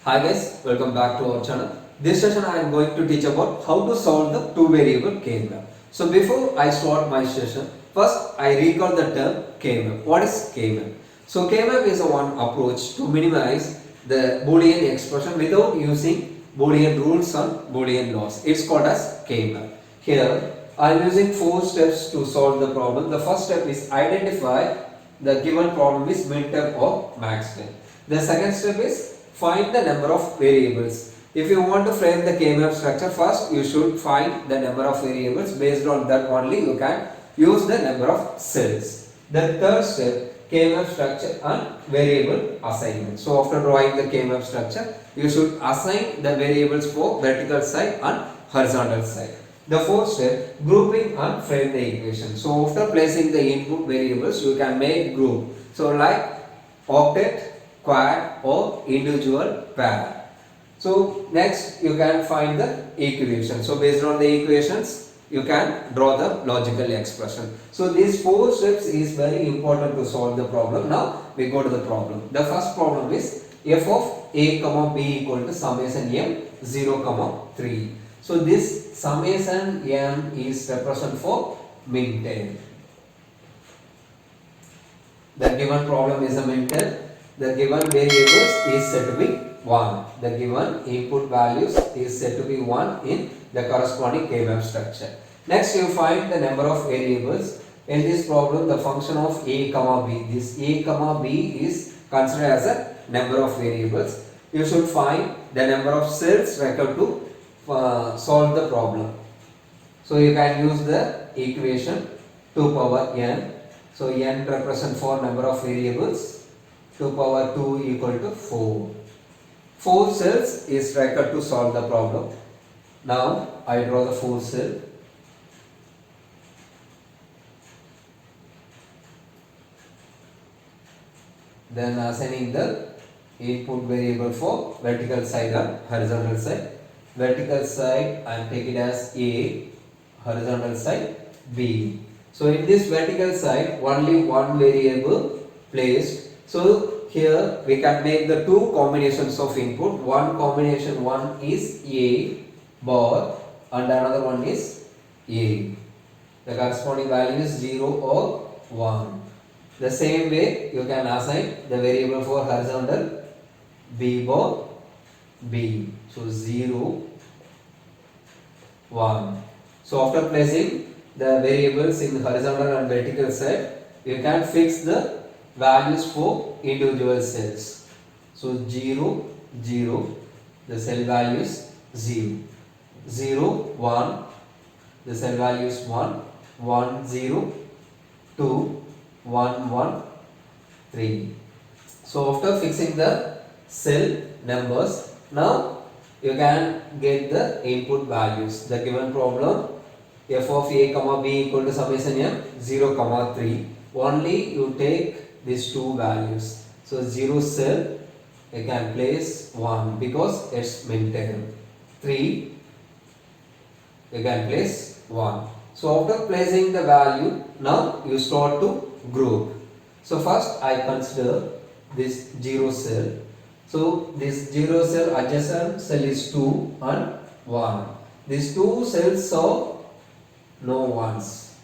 Hi guys, welcome back to our channel. This session I am going to teach about how to solve the two variable K-map. So before I start my session, first I recall the term K-map. What is K-map? So K-map is a one approach to minimize the Boolean expression without using Boolean rules and Boolean laws. It's called as K-map. Here I am using four steps to solve the problem. The first step is identify the given problem is minterm or maxterm. The second step is find the number of variables. If you want to frame the K-map structure, first you should find the number of variables. Based on that only you can use the number of cells. The third step, K-map structure and variable assignment. So after drawing the K-map structure, you should assign the variables for vertical side and horizontal side. The fourth step, grouping and frame the equation. So after placing the input variables, you can make group. So like octet, quad or individual pair. So next you can find the equation. So based on the equations, you can draw the logical expression. So these four steps is very important to solve the problem. Now we go to the problem. The first problem is f of a comma b equal to summation m 0 comma 3. So this summation m is represent for minterm. The given problem is a minterm. The given variables is said to be 1. The given input values is said to be 1 in the corresponding K-map structure. Next you find the number of variables. In this problem the function of a comma b. This a comma b is considered as a number of variables. You should find the number of cells required to solve the problem. So you can use the equation 2 power n. So n represent for number of variables. 2 power 2 equal to 4. 4 cells is required to solve the problem. Now I draw the 4 cell. Then assigning the input variable for vertical side and horizontal side. Vertical side I am taking as A, horizontal side B. So in this vertical side only one variable placed. So here we can make the two combinations of input. One combination, one is A bar and another one is A. The corresponding value is 0 or 1. The same way you can assign the variable for horizontal B bar B. So 0, 1. So after placing the variables in horizontal and vertical side, you can fix the values for individual cells. So 0, 0, the cell value is 0. 0, 1, the cell value is 1. 1, 0, 2, 1, 1, 3. So after fixing the cell numbers, now you can get the input values. The given problem f of a comma b equal to summation m 0 comma 3. Only you take these two values. So 0 cell you can place 1 because it's minterm. 3 you can place 1. So after placing the value, now you start to group. So first I consider this 0 cell. So this 0 cell adjacent cell is 2 and 1. These two cells are no ones.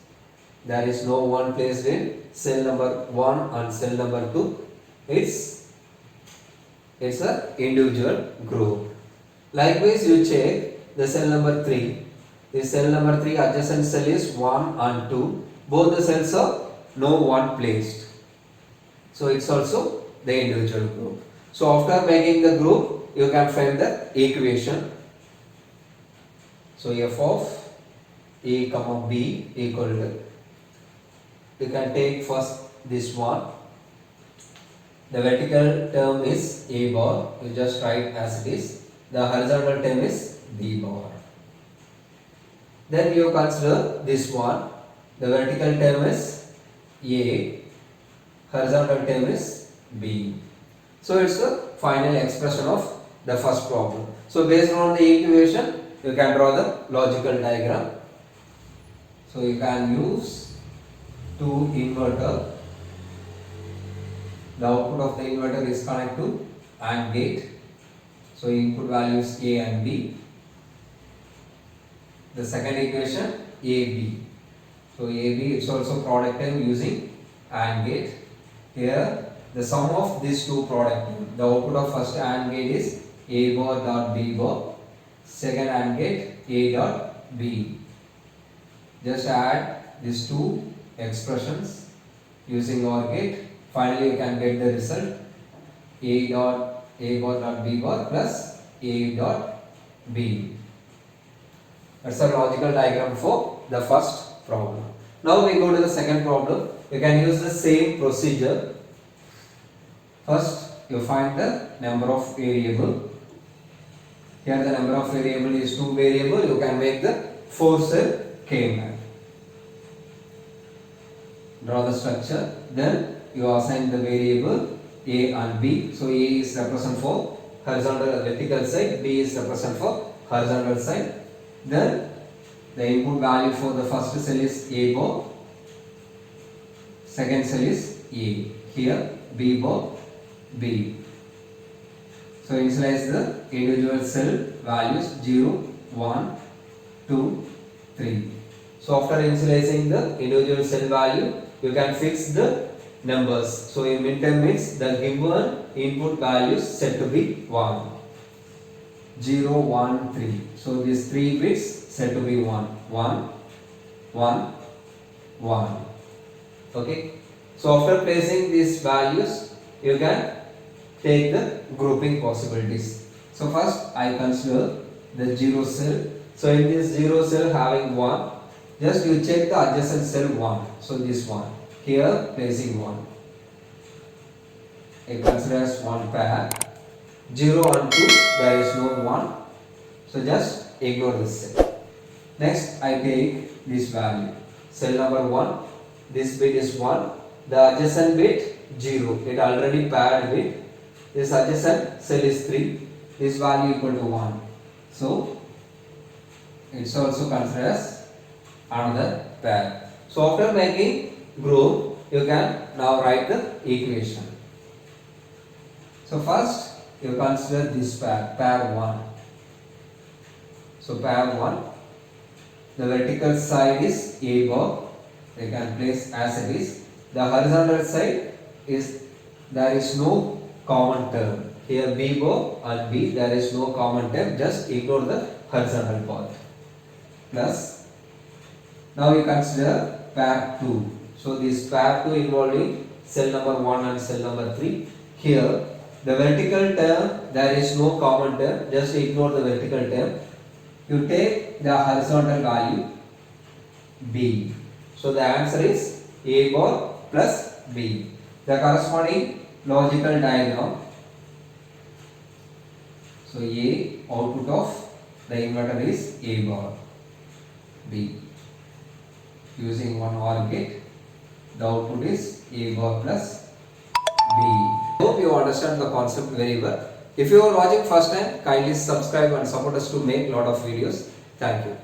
There is no one placed in cell number 1 and cell number 2. It's a individual group. Likewise you check the cell number 3. The cell number 3 adjacent cell is 1 and 2. Both the cells are no one placed. So it's also the individual group. So after making the group, you can find the equation. So f of a comma b equal to, you can take first this one. The vertical term is a bar, you just write as it is. The horizontal term is b bar. Then you consider this one. The vertical term is a, horizontal term is b. So it's the final expression of the first problem. So based on the equation, you can draw the logical diagram. So you can use two inverter. The output of the inverter is connected to AND gate. So input values A and B. The second equation AB. So AB is also product term using AND gate. Here the sum of these two product term, the output of first AND gate is A bar dot B bar. Second AND gate A dot B. Just add these two expressions using OR gate. Finally you can get the result A bar dot B bar plus A dot B. That's a logical diagram for the first problem. Now we go to the second problem. You can use the same procedure. First you find the number of variable. Here the number of variable is 2 variable. You can make the 4 cell K-map. Draw the structure. Then you assign the variable A and B. So A is represent for horizontal vertical side, B is represent for horizontal side. Then the input value for the first cell is A bar, second cell is A. Here B bar, B. So initialize the individual cell values 0, 1, 2, 3. So after initializing the individual cell value, you can fix the numbers. So in minterm means the given input values set to be 1. 0, 1, 3. So these 3 bits set to be 1. 1, 1, 1. Okay. So after placing these values, you can take the grouping possibilities. So first I consider the 0 cell. So in this 0 cell having 1, just you check the adjacent cell 1. So this one. Here placing 1. I consider as one pair. 0 and 2 there is no 1. So just ignore this cell. Next I take this value. Cell number 1. This bit is 1. The adjacent bit 0. It already paired with. This adjacent cell is 3. This value equal to 1. So it's also considered as another pair. So after making group, you can now write the equation. So first you consider this pair 1. So pair 1, the vertical side is A bar, you can place as it is. The horizontal side is, there is no common term. Here B bar and B, there is no common term, just ignore the horizontal part. Plus, now you consider pair 2. So this pair 2 involving cell number 1 and cell number 3. Here the vertical term, there is no common term, just ignore the vertical term. You take the horizontal value B. So the answer is A bar plus B. The corresponding logical diagram. So A, output of the inverter is A bar, B. Using one OR gate, the output is A bar plus B. Hope you understand the concept very well. If you are watching first time, kindly subscribe and support us to make lot of videos. Thank you.